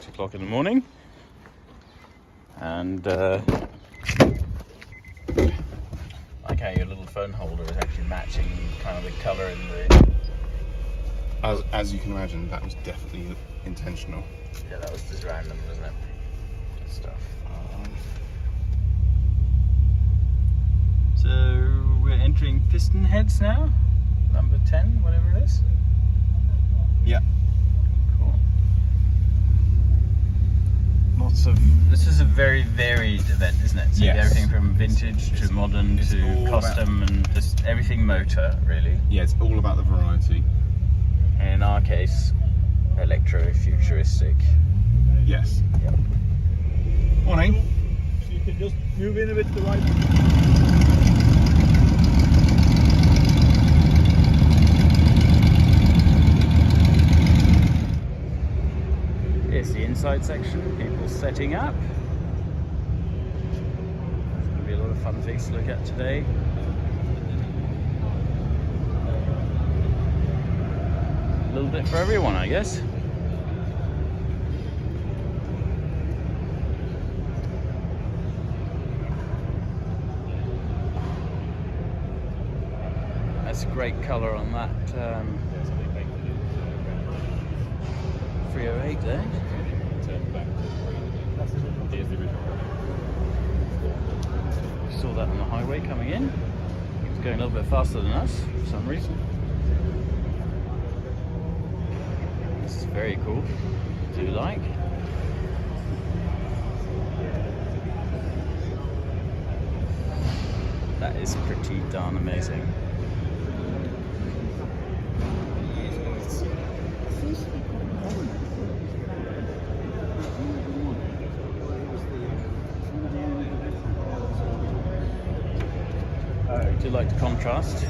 6 o'clock in the morning. And like how your little phone holder is actually matching kind of the colour in the... As you can imagine, that was definitely intentional. Yeah, that was just random, wasn't it? Good stuff. So we're entering Pistonheads now, number 10, whatever it is. Yeah. Cool. Lots of... This is a very varied event, isn't it? So yes. Everything from vintage to modern to custom and just everything motor, really. Yeah, it's all about the variety. And in our case, electro-futuristic. Yes. Yep. Morning. So you can just move in a bit to the right. Here's the inside section, people setting up. It's going to be a lot of fun things to look at today. A little bit for everyone, I guess. That's a great colour on that 308 there. We saw that on the highway coming in. It was going a little bit faster than us for some reason. This is very cool. Do you like? That is pretty darn amazing. I do like the contrast.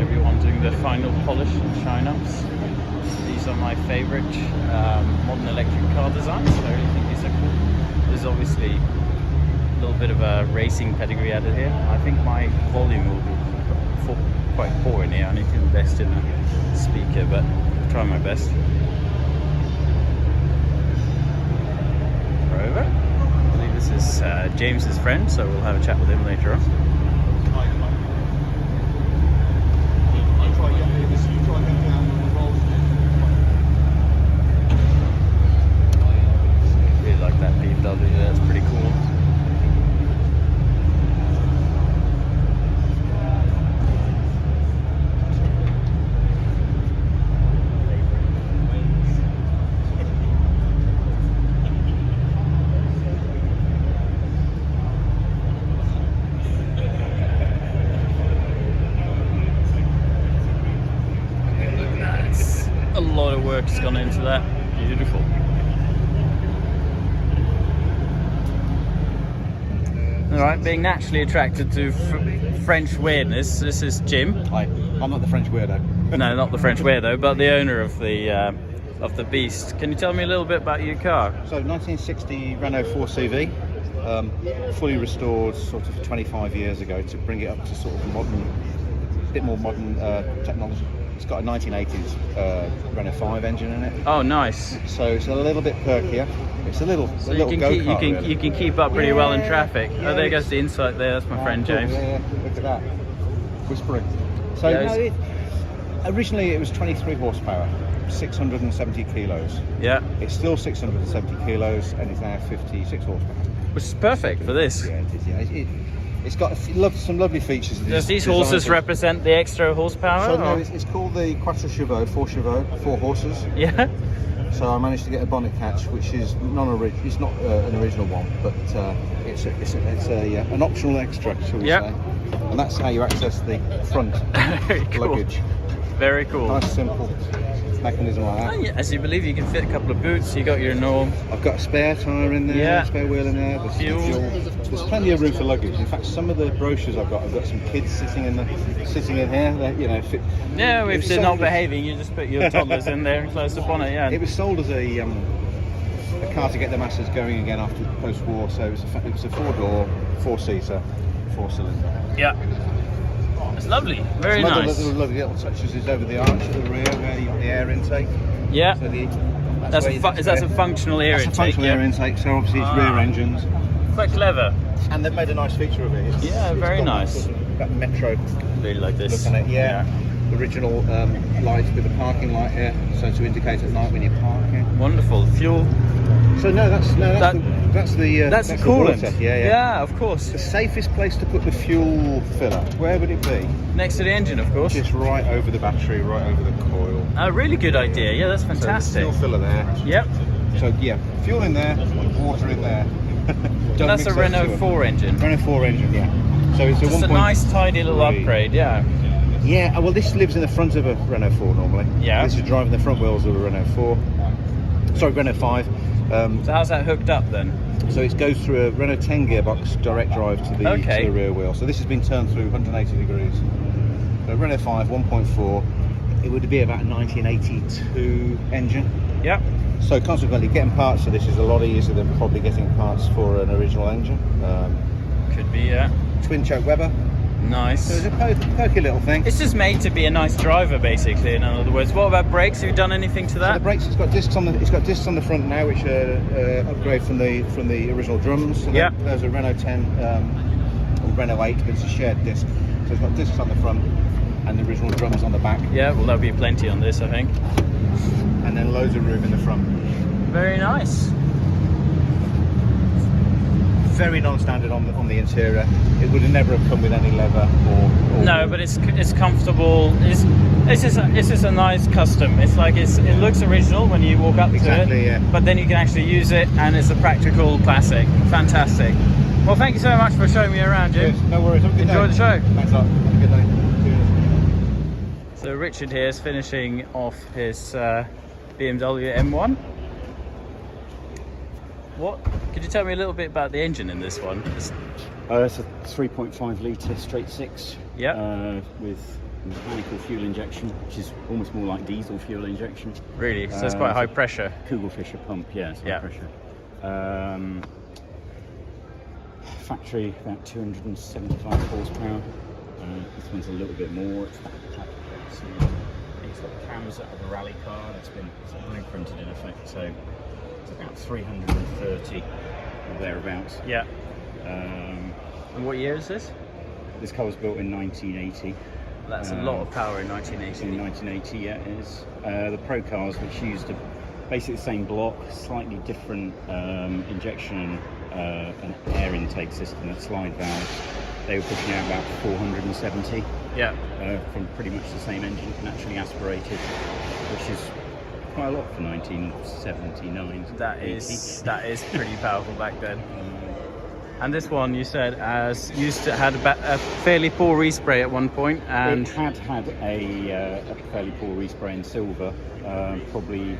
Everyone doing their final polish and shine ups. These are my favourite modern electric car designs. I really think these are cool. There's obviously a little bit of a racing pedigree added here. I think my volume will be quite poor in here. I need to invest in a speaker, but I'll try my best. Rover. I believe this is James's friend, so we'll have a chat with him later on. Really like that BMW, that's pretty cool. A lot of work has gone into that. Beautiful. Alright, being naturally attracted to French weirdness, this is Jim. Hi, I'm not the French weirdo. No, not the French weirdo, but the owner of the beast. Can you tell me a little bit about your car? So 1960 Renault 4CV, fully restored sort of 25 years ago to bring it up to sort of modern, bit more modern technology. It's got a 1980s Renault 5 engine in it. Oh, nice. So it's a little bit perkier. It's a little go-kart, really. You can keep up pretty well in traffic. Oh, there goes the inside there. That's my friend cool. James. Yeah, look at that. Whispering. So Yeah, originally it was 23 horsepower, 670 kilos. Yeah, It's still 670 kilos and it's now 56 horsepower. which is perfect for this. Yeah, it is. Yeah. It's got some lovely features. Does these horses represent the extra horsepower? So no, or? it's called the Quattro Chevaux, 4 horses. Yeah. So I managed to get a bonnet catch, which is non-original. It's not an original one, but it's an optional extra, shall we say? And that's how you access the front Very cool. luggage. Very cool. Nice, simple mechanism like that. Oh, yeah, as you believe, you can fit a couple of boots. You got your norm. I've got a spare tyre in there, Yeah. spare wheel in there. There's Fuel. There's plenty of room for luggage. In fact, some of the brochures I've got some kids sitting in here. That, you know, Yeah, if they're not sold as- behaving, you just put your toddlers in there and close the bonnet. Yeah. It was sold as a car to get the masses going again after post-war. So it was a 4-door, 4-seater, 4-cylinder. Yeah. It's lovely. Very Some other nice. lovely little touches is over the arch at the rear where you got the air intake. Yeah. So That's a functional air That's intake. a functional yeah? air intake, so obviously it's rear engines. Quite clever. And they've made a nice feature of it. Yeah, very got nice. That metro Really like this. look on it, yeah. The original lights with the parking light here, so to indicate at night when you're parking. Wonderful. Fuel. So that's the That's the coolant. water. Yeah. Yeah, of course. The safest place to put the fuel filler, where would it be? Next to the engine, of course. Just right over the battery, right over the coil. A really good idea. Yeah, that's So fantastic. fuel filler there. Yep. So yeah, fuel in there, water in there. And that's a Renault 4 engine. Renault 4 engine, yeah. So it's Just a nice, tidy little upgrade. Yeah. Yeah, well, this lives in the front of a Renault 4 normally. Yeah. This is driving the front wheels of a Renault 4. Sorry, Renault 5. So how's that hooked up then? So it goes through a Renault 10 gearbox direct drive to the rear wheel. So this has been turned through 180 degrees. So Renault 5 1.4. It would be about a 1982 engine. Yep. So consequently, getting parts for this is a lot easier than probably getting parts for an original engine. Could be, yeah. Twin choke Weber. Nice. So it's a pokey little thing. It's just made to be a nice driver, basically. In other words, what about brakes? Have you done anything to So that? the brakes, it's got discs on the front now, which are upgrade from the original drums. So Yeah. There's a Renault 10 or Renault 8, but it's a shared disc. So it's got discs on the front and the original drums on the back, Yeah, well, there'll be plenty on this, I think. and then loads of room in the front. Very nice. Very non-standard on the interior. It would have never have come with any leather or No, but it's comfortable. It's just a nice custom. It's like it looks original when you walk up to Exactly, it, yeah. but then you can actually use it, and it's a practical classic. Fantastic. Well, thank you so much for showing me around, Jim. Cheers. No worries. Have a good Enjoy day. the show. Thanks a lot. Have a good day. Cheers. So Richard here is finishing off his BMW M1. What? Could you tell me a little bit about the engine in this one? It's a 3.5 litre straight six. Yeah. With mechanical fuel injection, which is almost more like diesel fuel injection. Really? So it's quite high pressure. Kugelfischer pump, yeah, it's high pressure. Factory about 275 horsepower. This one's a little bit more. It's got the cams out of a rally car that's been blueprinted in effect, so it's about 330 or thereabouts. Yeah. And what year is this? This car was built in 1980. That's a lot of power in 1980. In 1980, yeah, it is. The Pro cars, which used basically the same block, slightly different injection and air intake system at slide valves. They were pushing out about 470 Yeah. from pretty much the same engine, naturally aspirated, which is quite a lot for 1979. That is pretty powerful back then. And this one, you said, had a fairly poor respray at one point, and it had a fairly poor respray in silver, probably,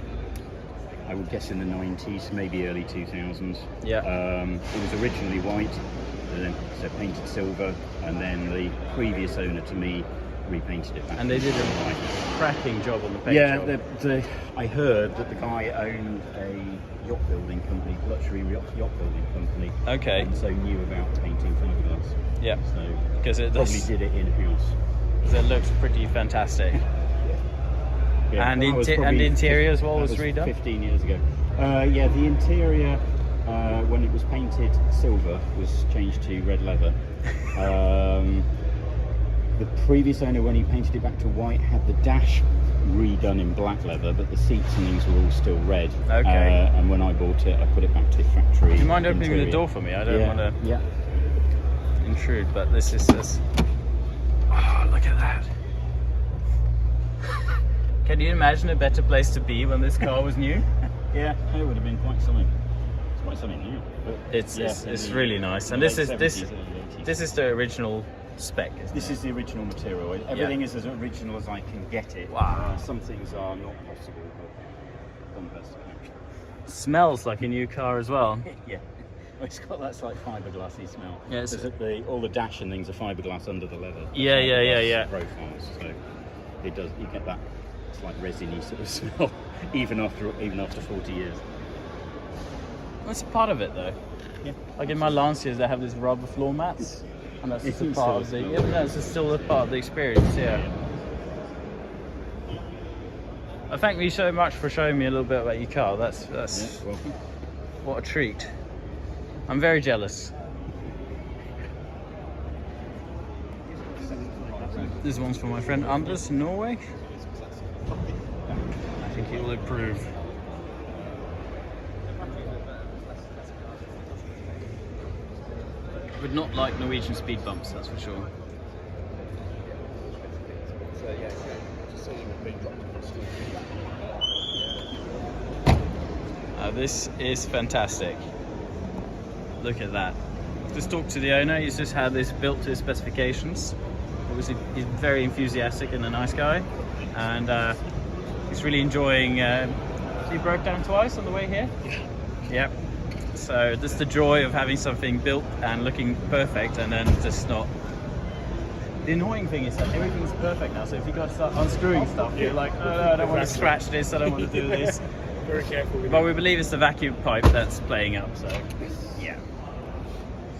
I would guess in the 90s, maybe early 2000s. Yeah. It was originally white, so painted silver, and then the previous owner to me repainted it back. and they did a white. cracking job on the paint Yeah, job. I heard that the guy owned a yacht building company, luxury yacht building company. Okay. And so knew about painting fiberglass. Yeah. So Because it probably did it in house. It looks pretty fantastic. Yeah, And that was and probably the interior as well that was redone? 15 years ago. Yeah, the interior, when it was painted silver, was changed to red leather. The previous owner, when he painted it back to white, had the dash redone in black leather, but the seats and things were all still red. Okay. And when I bought it, I put it back to factory. Do you mind opening interior. the door for me? I don't want to Yeah. intrude, but this is just... Oh, look at that. Can you imagine a better place to be when this car was new? Yeah, it would have been quite something. It's quite something new. But It's really nice. And this is the original spec, isn't This it? is the original material. Everything is as original as I can get it. Wow. Some things are not possible, but one person actually. Smells like a new car as well. Yeah. It's got that slight fiberglassy smell. Yeah, it's- all the dash and things are fiberglass under the leather. Yeah. Fiberglass profiles, so it does. You get that slight resiny sort of smell, even after 40 years. That's a part of it though. Yeah. Like in my Lancias, they have these rubber floor mats, and that's just a It's part of still the. a Yeah, smell. no, it's still a part of the experience. Yeah. Thank you so much for showing me a little bit about your car. That's Yeah, welcome. what a treat. I'm very jealous. This one's for my friend Anders in Norway. I think he will approve. Would not like Norwegian speed bumps, that's for sure. This is fantastic. Look at that. Just talked to the owner. He's just had this built to his specifications. Obviously, he's very enthusiastic and a nice guy, and he's really enjoying. He broke down twice on the way here. Yep. So just the joy of having something built and looking perfect, and then just not. The annoying thing is that everything's perfect now. So if you got to start unscrewing stuff, you're like, oh, I don't want to scratch this. I don't want to do this. Very careful with But we believe it's the vacuum pipe that's playing up. So yeah.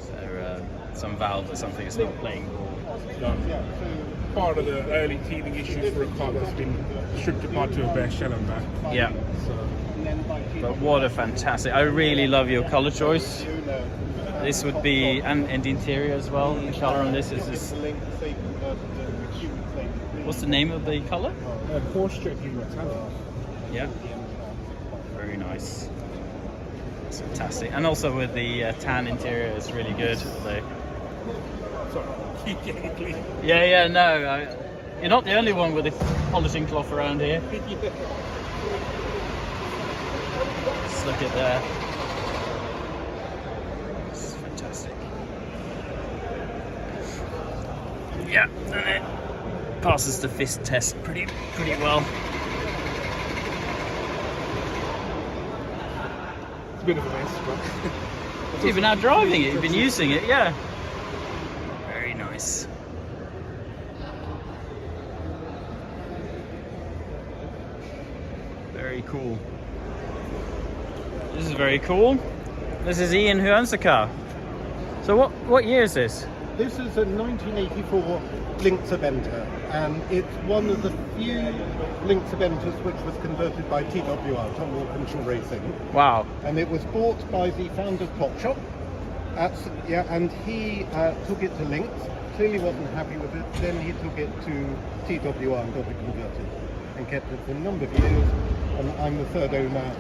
So some valve or something is not playing ball. part of the early teething issues for a car that's been stripped apart to a bare shell and that. Yeah. So, But what a fantastic! I really love your color choice. This would be, and the interior as well. The color on this is this. What's the name of the color? Porsche Aventador. Yeah. Very nice. It's fantastic, and also with the tan interior, it's really good. Sorry, keep getting it clean. Yeah, no, you're not the only one with a polishing cloth around here. Just look at that. This is fantastic. Yeah, and it passes the fist test pretty well. It's a bit of a mess, but You've been out driving it, you've been using it, yeah. Very nice. Very cool. This is very cool. This is Ian who owns the car. So what year is this? This is a 1984 Lynx Aventa, and it's one of the few Lynx Aventas which was converted by TWR, Tom Wilkinson Racing. Wow. And it was bought by the founder of Topshop. And he took it to Lynx, clearly wasn't happy with it, then he took it to TWR and got it converted, and kept it for a number of years, and I'm the third owner.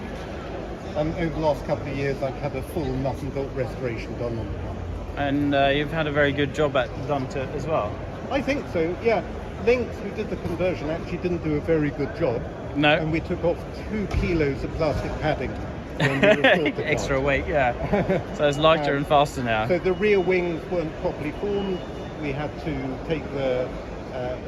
And over the last couple of years I've had a full nut and bolt restoration done on the car. And you've had a very good job done to it as well. I think so, yeah. Lynx, who did the conversion, actually didn't do a very good job. No. And we took off 2 kilos of plastic padding when we restored the car. Extra weight, yeah. So it's lighter and faster now. So the rear wings weren't properly formed. We had to take the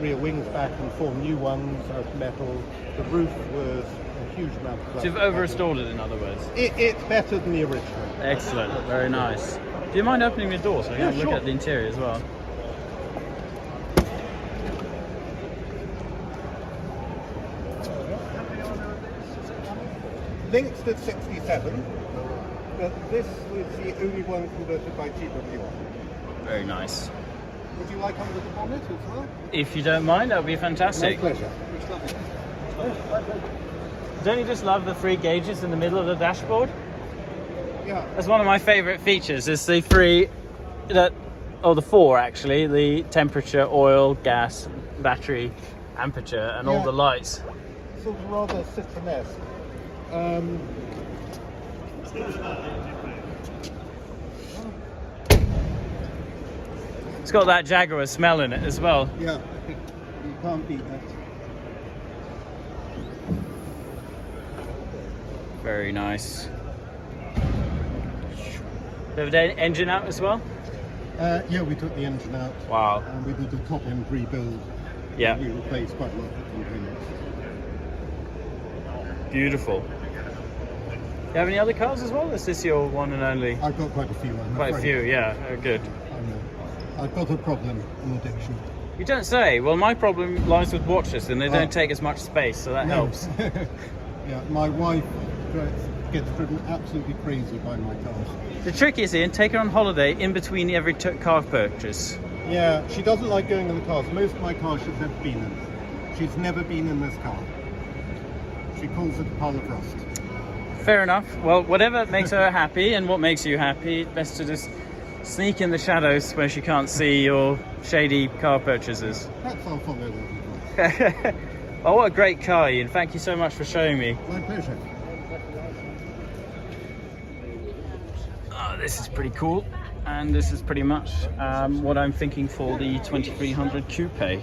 rear wings back and form new ones out of metal. The roof was a huge amount of plastic. So you've over-restored it, in other words. It's better than the original. Excellent, very nice. Do you mind opening the door so I can have a look sure. at the interior as well? Lynx did 67, but this was the only one converted by TWR. Very nice. Would you like under the bonnet as well? If you don't mind, that would be fantastic. My pleasure. Don't you just love the 3 gauges in the middle of the dashboard? Yeah. That's one of my favourite features, is the 3, the 4 actually, the temperature, oil, gas, battery, amperature, and all Yeah. the lights. Sort of rather Citroen-esque. It's got that Jaguar smell in it as well. Yeah, you can't beat that. Very nice. Have the engine out as well? Yeah, we took the engine out. Wow. And we did the top end rebuild. Yeah. We replaced quite a lot of the components. Beautiful. You have any other cars as well? Is this your one and only? I've got quite a few. I'm Quite a afraid. few, yeah. Oh, good. I've got a problem, an addiction. You don't say. Well, my problem lies with watches, and they don't take as much space, so that helps. Yeah, my wife gets driven absolutely crazy by my cars. The trick is, Ian, take her on holiday in between every car purchase. Yeah, she doesn't like going in the cars. Most of my cars she's never been in. She's never been in this car. She calls it permafrost. Fair enough. Well, whatever makes her happy and what makes you happy, best to just sneak in the shadows where she can't see your shady car purchases. That's Alfa Romeo. Oh, what a great car, Ian. Thank you so much for showing me. My pleasure. Oh, this is pretty cool. And this is pretty much what I'm thinking for the 2300 Coupe.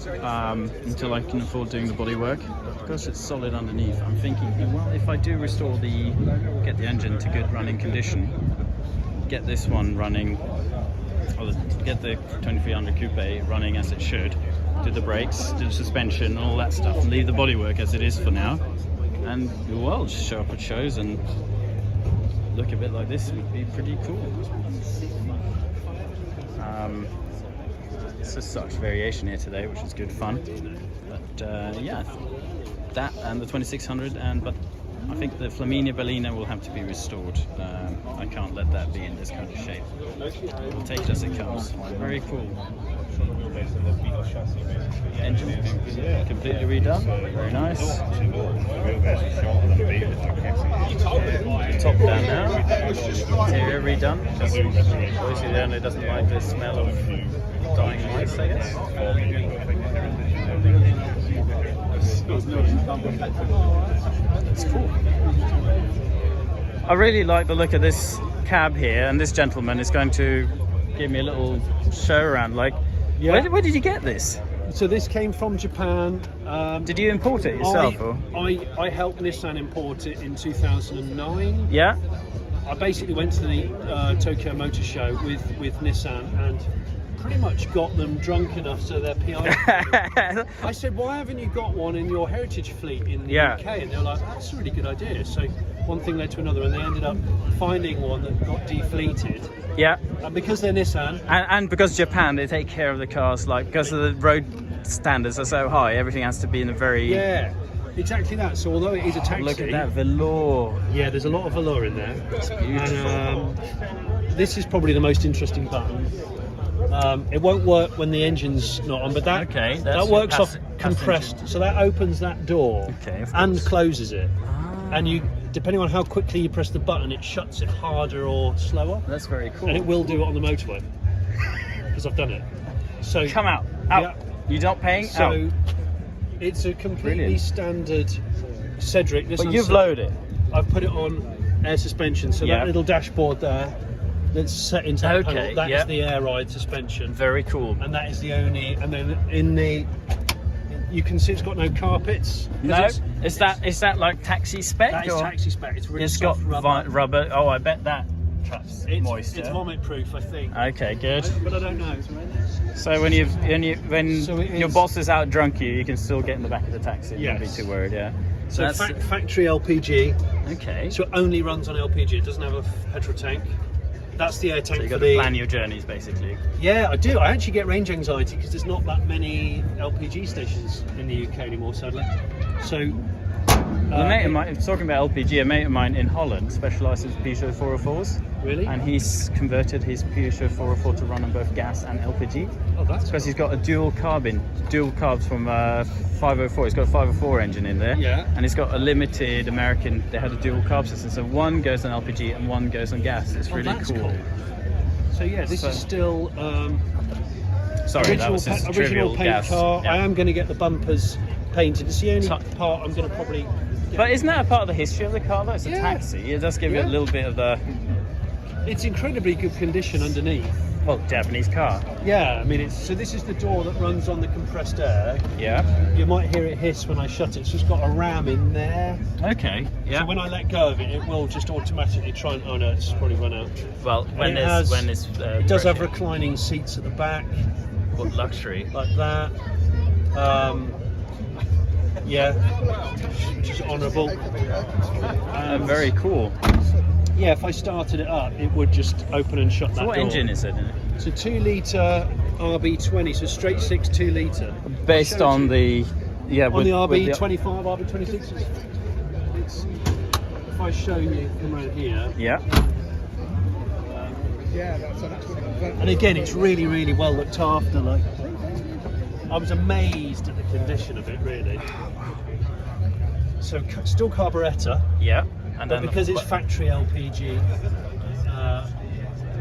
Until I can afford doing the bodywork. Because it's solid underneath, I'm thinking, well, if I do restore get the engine to good running condition, get this one running, or get the 2300 Coupe running as it should, do the brakes, do the suspension, all that stuff, and leave the bodywork as it is for now, and well, just show up at shows and look a bit like this would be pretty cool. It's just such variation here today, which is good fun. But yeah, that and the 2600, but I think the Flaminia Bellina will have to be restored. I can't let that be in this kind of shape. We'll take it as it comes. Very cool. Engine completely redone. Very nice. Top down now. Interior redone. Obviously the owner doesn't like the smell of dying mice, I guess. That's cool. I really like the look of this cab here, and this gentleman is going to give me a little show around. Like, Yeah. where did you get this? So this came from Japan. Did you import it yourself? Or? I helped Nissan import it in 2009. Yeah. I basically went to the Tokyo Motor Show with Nissan and pretty much got them drunk enough so their PI. I said, why haven't you got one in your heritage fleet in the UK? And they were like, that's a really good idea. So one thing led to another, and they ended up finding one that got defleeted. Yeah. And because they're Nissan, And because Japan, they take care of the cars, like, because of the road standards are so high, everything has to be in a very... yeah, exactly that. So although it is a taxi, Look at that velour. yeah, there's a lot of velour in there. It's beautiful. And this is probably the most interesting button. It won't work when the engine's not on, but that Okay, that that's works your off compressed. So that opens that door Okay, of and course. closes it. And you, depending on how quickly you press the button, it shuts it harder or slower. That's very cool. And it will do it on the motorway because I've done it. So Come out. Out. Yeah. You're not paying? So out. it's a completely Brilliant. standard Cedric. But you've loaded it. I've put it on air suspension, so Yeah. that little dashboard there that's set into that Okay, panel, that yeah. is the air ride suspension, Very cool. and that is the only. And then in the, you can see it's got no carpets. No, is that like taxi spec? That is or- taxi spec. It's really It's got soft rubber. rubber. Oh, I bet that traps moisture. It's vomit proof, I think. Okay, good. But I don't know. So when So it your is- boss is out drunk you can still get in the back of the taxi. Don't be Yes. too worried. Yeah. So That's factory LPG. okay. So it only runs on LPG. It doesn't have a petrol tank. That's the air So tank you for got the. to plan your journeys basically. Yeah, I do. I actually get range anxiety because there's not that many LPG stations in the UK anymore, sadly. So, A mate of mine, talking about LPG, a mate of mine in Holland specialises in Peugeot 404s. really? And he's converted his Peugeot 404 to run on both gas and LPG. Oh, that's Because he's got a dual carbs from 504. He's got a 504 engine in there. Yeah. And he's got a limited American, they had a dual carb system. So one goes on LPG and one goes on gas. It's really that's cool. So yeah, this So- is still Sorry, that was his original trivial paint gas. car. Yeah. I am going to get the bumpers painted. It's the only So- part I'm going to probably. But isn't that a part of the history of the car though? It's a Yeah. taxi. It does give you a Yeah. little bit of the, It's incredibly good condition underneath. well, Japanese car. Yeah, I mean it's. So this is the door that runs on the compressed air. Yeah. You might hear it hiss when I shut it. It's just got a ram in there. Okay. Yeah. So when I let go of it, it will just automatically try and. Oh no, it's probably run out. Well, when it it's has- It does have pressure. reclining seats at the back, What luxury. like that. Yeah, which is honourable. Very cool. Yeah, if I started it up, it would just open and shut that So what door. engine is it in it? It's a 2-litre RB20, so straight 6 2-litre. Based on the on the RB25, RB26. It's, if I show you, come around here. Yeah. And again, it's really, really well looked after. Like, I was amazed at the condition of it, really. so still carburettor, Yeah. And but then because it's factory LPG,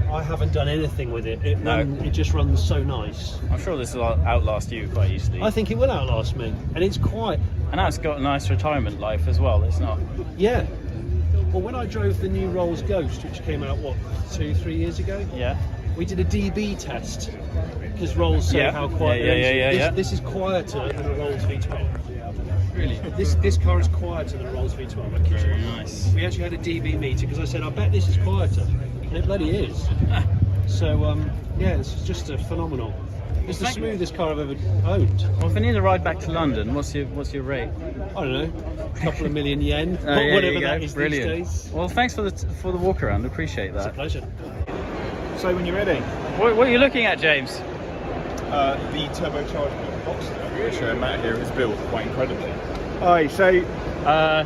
I haven't done anything with it. It just runs so nice. I'm sure this will outlast you quite easily. I think it will outlast me, and it's quite. And now it's got a nice retirement life as well. It's not. Yeah. Well, when I drove the new Rolls Ghost, which came out 2-3 years ago, Yeah. we did a DB test because Rolls say Yeah. how quiet Yeah, it is. yeah, yeah. This is quieter than a Rolls V12. Really? This car is quieter than a Rolls V12. I kid you. Very nice. We actually had a DB meeting because I said I bet this is quieter, and it bloody is. So yeah, it's just a phenomenal. It's the smoothest car I've ever owned. Well, if I need a ride back to London, what's your rate? I don't know, a couple of million yen, Oh, yeah, whatever there you that go. is Brilliant. these days. Well, thanks for the walk around. Appreciate It's a that. pleasure. So when you're ready, What are you looking at, James? the turbocharged Boxster, which Matt here has built quite incredibly. Hi, so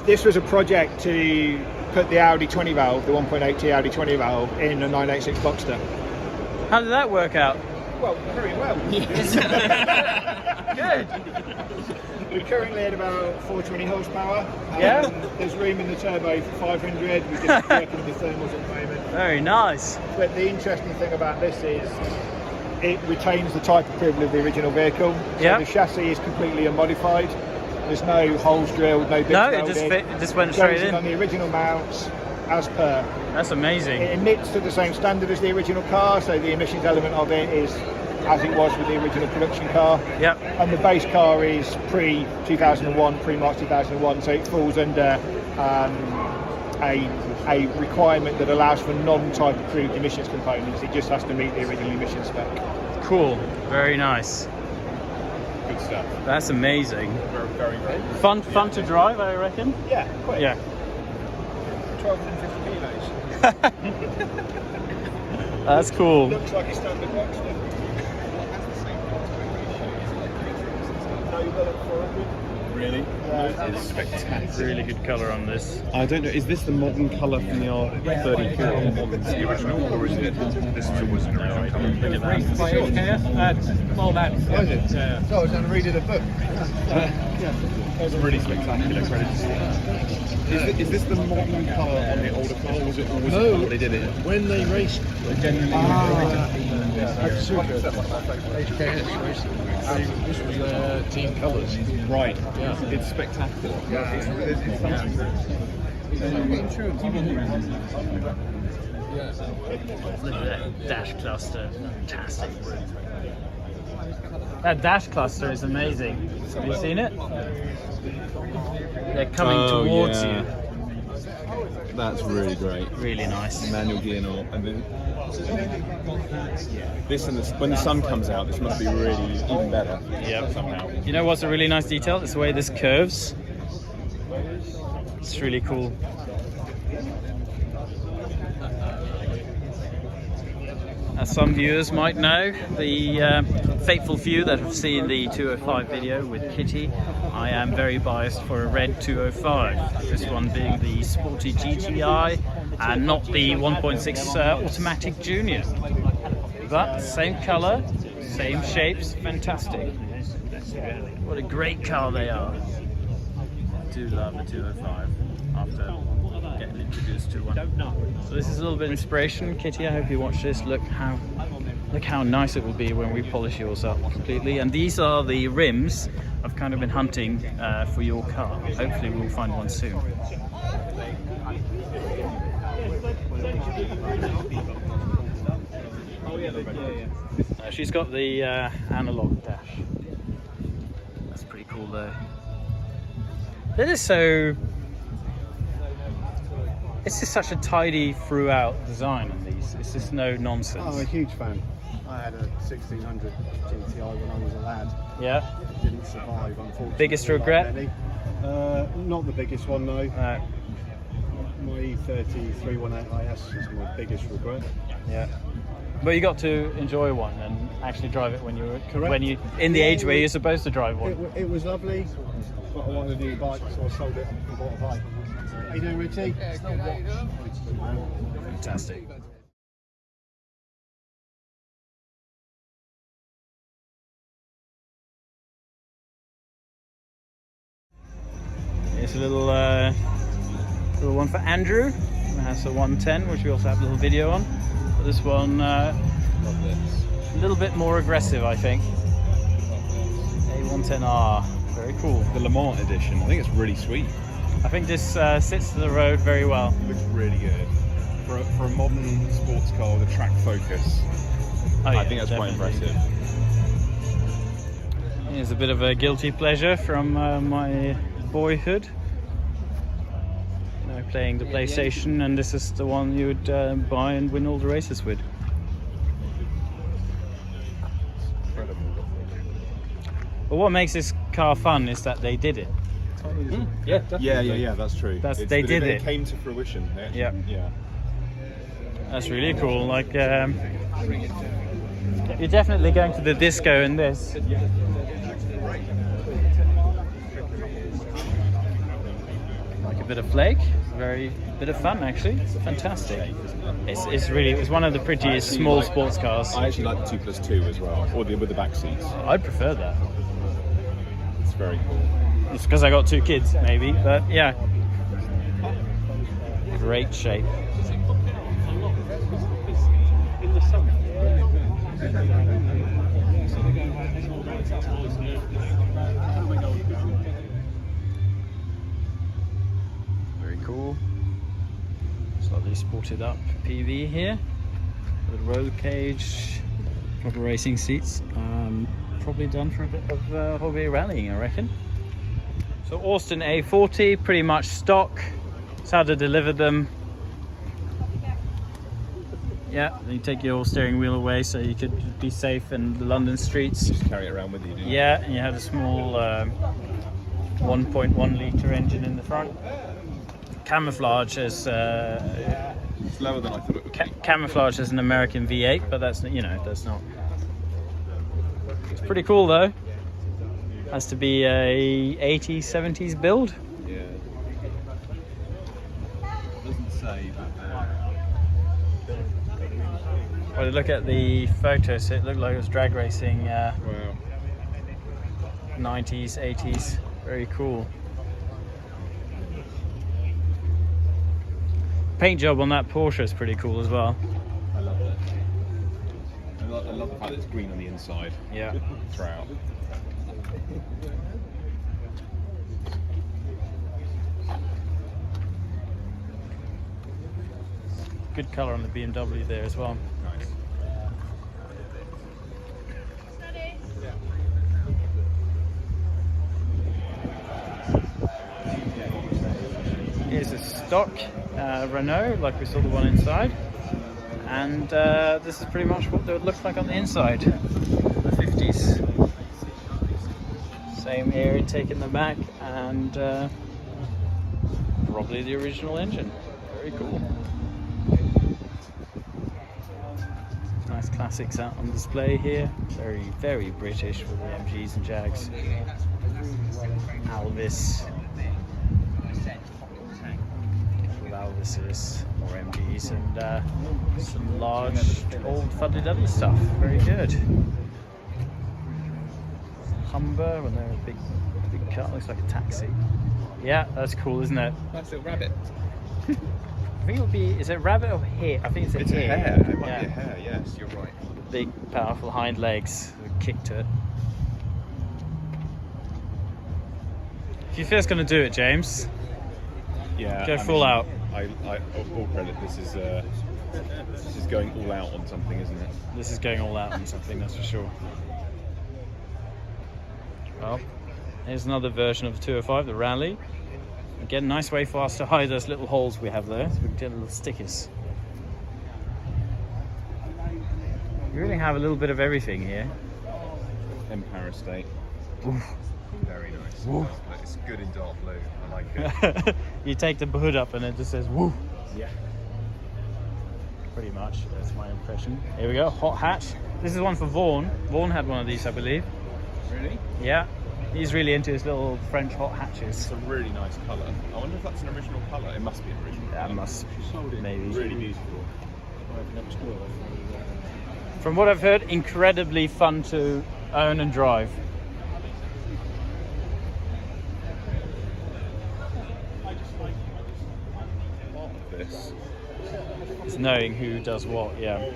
this was a project to put the Audi 20 valve, the 1.8T Audi 20 valve, in a 986 Boxster. How did that work out? Well, very well. Good. We're currently at about 420 horsepower. Yeah. There's room in the turbo for 500. We're just working with the thermals at the moment. Very nice. But the interesting thing about this is it retains the type approval of the original vehicle. So Yeah. the chassis is completely unmodified. There's no holes drilled, no bits No, it welded. just fit. It just went Goes straight in in. on the original mounts as per. That's amazing. It emits to the same standard as the original car, so the emissions element of it is as it was with the original production car. Yep. And the base car is pre-2001, pre-March 2001, so it falls under a requirement that allows for non-type approved emissions components. It just has to meet the original emission spec. Cool. Very nice. Good stuff. That's amazing. Very, very. Fun to drive, I reckon. Yeah, quick. Yeah. 1250 kilos. That's cool. Looks like a standard Boxster. No bullet 400. Really? Yeah. It's spectacular. Really good colour on this. I don't know, is this the modern colour from the R34? The original, or is it this was an original colour? More than. So I was going to read it a book. It's really spectacular, credit to them. Is this the modern colour on the older car, or was it always the colour they did it in? When they raced, they genuinely HKS racing. This was team colours. Right. Yeah. It's spectacular. Look at that dash cluster. Fantastic. That dash cluster is amazing. Have you seen it? They're coming towards you. That's really great. Really nice. Manual gear knob, and then this and this, when the sun comes out, this must be really even better. Yep. Somehow. You know what's a really nice detail? It's the way this curves. It's really cool. As some viewers might know, the faithful few that have seen the 205 video with Kitty, I am very biased for a red 205. This one being the sporty GTI and not the 1.6 automatic Junior. But same colour, same shapes, fantastic. What a great car they are. I do love the 205 after getting introduced to one. So this is a little bit of inspiration, Kitty. I hope you watch this. Look how nice it will be when we polish yours up completely. And these are the rims I've kind of been hunting for your car. Hopefully we'll find one soon. She's got the analog dash. That's pretty cool though. It is so. It's just such a tidy throughout design on these. It's just no nonsense. I'm a huge fan. I had a 1600 GTI when I was a lad. Yeah. It didn't survive, unfortunately. Biggest like regret? many. Not the biggest one, no. My E30 318 IS is my biggest regret. Yeah. But you got to enjoy one and actually drive it when you were Correct. in the age where you're supposed to drive one. It was lovely, but I wanted a new bike, so I sold it and bought a bike. How you doing, Richie? Fantastic. Here's a little one for Andrew. It has a 110, which we also have a little video on. But this one, a little bit more aggressive, I think. A110R, very cool. The Le Mans edition, I think it's really sweet. I think this sits to the road very well. It looks really good. For a modern sports car with a track focus, I think that's definitely quite impressive. Here's a bit of a guilty pleasure from my boyhood. You know, playing the PlayStation, and this is the one you would buy and win all the races with. But what makes this car fun is that they did it. Yeah, definitely. Yeah, that's true. They did it. It came to fruition. Yeah. That's really cool. Like, you're definitely going to the disco in this. Like a bit of flake, bit of fun actually. Fantastic. It's one of the prettiest small sports cars. I actually like the 2+2 as well, or with the back seats. I'd prefer that. It's very cool. It's because I got 2 kids, maybe, but yeah. Great shape. In the summer. Very cool. Slightly sported up PV here. With roll cage, proper racing seats. Probably done for a bit of hobby rallying, I reckon. So Austin A40, pretty much stock. It's how to deliver them. Yeah, you take your steering wheel away so you could be safe in the London streets. Just carry it around with you, do you? Yeah, and you have a small 1.1 litre engine in the front. Camouflage as It's lower than I thought it would be. camouflage as an American V8, but that's that's not. It's pretty cool though. Has to be a 80s, 70s build. Yeah. Doesn't say, but Well, look at the photos. It looked like it was drag racing. wow. 90s, 80s. Very cool. Paint job on that Porsche is pretty cool as well. I love it. I love the fact that it's green on the inside. Yeah. Throughout. Good colour on the BMW there as well. Nice. Here's a stock Renault, like we saw the one inside. And this is pretty much what it looks like on the inside. The 50s. Same air intake in the back, and probably the original engine. Very cool. Nice classics out on display here. Very, very British with the MGs and Jags. Alvis. Alvises, more MGs, and some large old fuddy-duddy stuff. Very good. Humber, when they're a big car, looks like a taxi. Yeah, that's cool, isn't it? Nice little rabbit. I think it would be, is it rabbit or hare? I think it's a hare. hare. It might Yeah. be a hare, yes, you're right. Big, powerful hind legs with a kick to it. If you're first going to do it, James, Yeah. go full out. All credit. This is going all out on something, isn't it? This is going all out on something, that's for sure. Well, here's another version of the 205, the Rally. Again, nice way for us to hide those little holes we have there, so we can get little stickers. We really have a little bit of everything here. Empire Estate. Oof. Very nice. Woo. It's good in dark blue. I like it. You take the hood up and it just says woo. Yeah. Pretty much, that's my impression. Here we go, hot hatch. This is one for Vaughan. Vaughan had one of these, I believe. Really? Yeah, he's really into his little French hot hatches. It's a really nice colour. I wonder if that's an original colour. It must be an original That colour. must maybe. Really beautiful. From what I've heard, incredibly fun to own and drive. this. It's knowing who does what, yeah.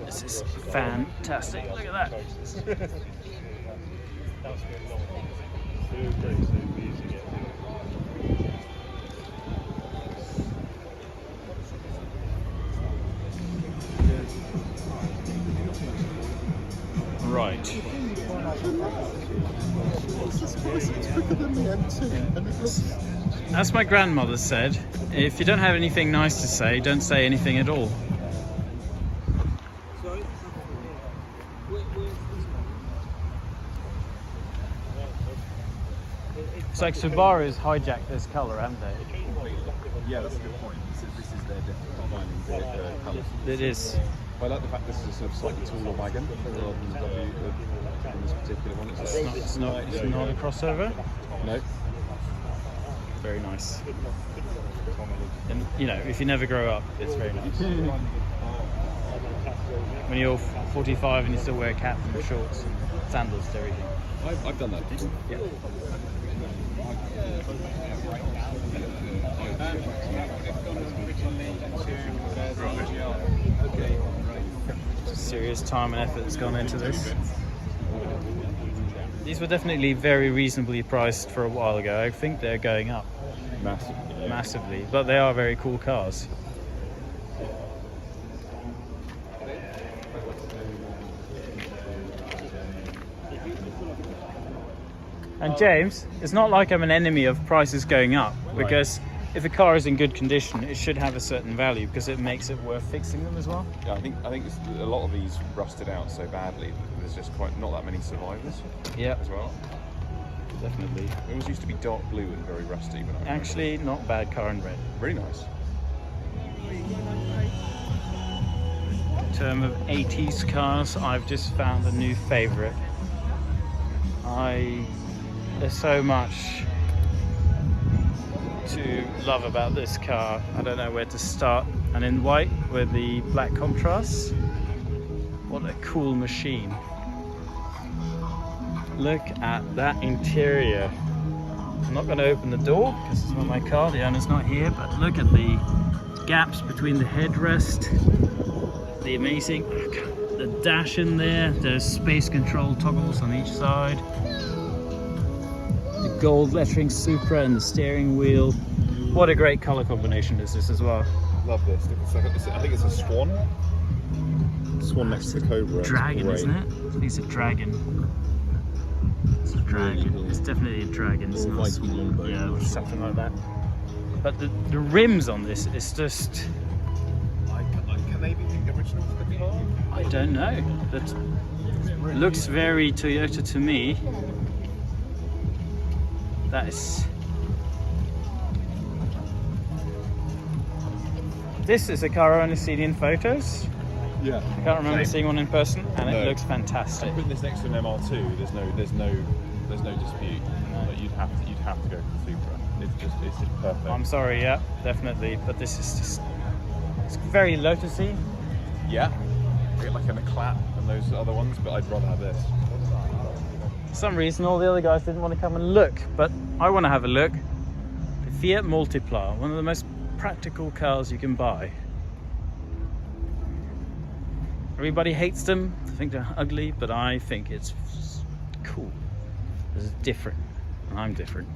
This is fantastic. Look at that. Right. As my grandmother said, if you don't have anything nice to say, don't say anything at all. It's like Subaru's hijacked this colour, haven't they? Yeah, that's a good point. This is their defining colours. It is. I like the fact this is a sort of slightly taller wagon rather than the W in this particular one. It's not a crossover. No. Very nice. And you know, if you never grow up, it's very nice. When you're 45 and you still wear a cap and shorts, sandals to everything. I've done that. Yeah. Serious time and effort has gone into this. These were definitely very reasonably priced for a while ago. I think they're going up massively, but they are very cool cars. And James, it's not like I'm an enemy of prices going up, because if a car is in good condition, it should have a certain value because it makes it worth fixing them as well. Yeah, I think a lot of these rusted out so badly that there's just quite not that many survivors. Yeah, as well. Definitely. It always used to be dark blue and very rusty. When Actually, not bad car in red. Very nice. In terms of 80s cars, I've just found a new favourite. There's so much to love about this car. I don't know where to start. And in white with the black contrasts, what a cool machine. Look at that interior. I'm not going to open the door because it's not my car, the owner's not here, but look at the gaps between the headrest, the amazing, the dash in there, there's space control toggles on each side. The gold lettering Supra and the steering wheel. What a great colour combination is this as well. Love this. I think it's a swan. Swan next to the Cobra. Dragon, isn't it? I think it's a dragon. It's a dragon. Really, it's definitely a dragon. It's not yeah, something like that. But the rims on this is just... Can they be the original for the car? I don't know. But it looks very Toyota to me. That is... This is a car I've only seen in photos. Yeah. I can't remember seeing one in person, and it looks fantastic. Putting this next to an MR2, there's no dispute. But you'd have to go for the Supra. It's just perfect. I'm sorry, yeah, definitely. But this is just, it's very Lotusy. Yeah. I get like an Eclat and those other ones, but I'd rather have this. For some reason, all the other guys didn't want to come and look, but I want to have a look. The Fiat Multipla, one of the most practical cars you can buy. Everybody hates them, I think they're ugly, but I think it's cool. It's different, and I'm different.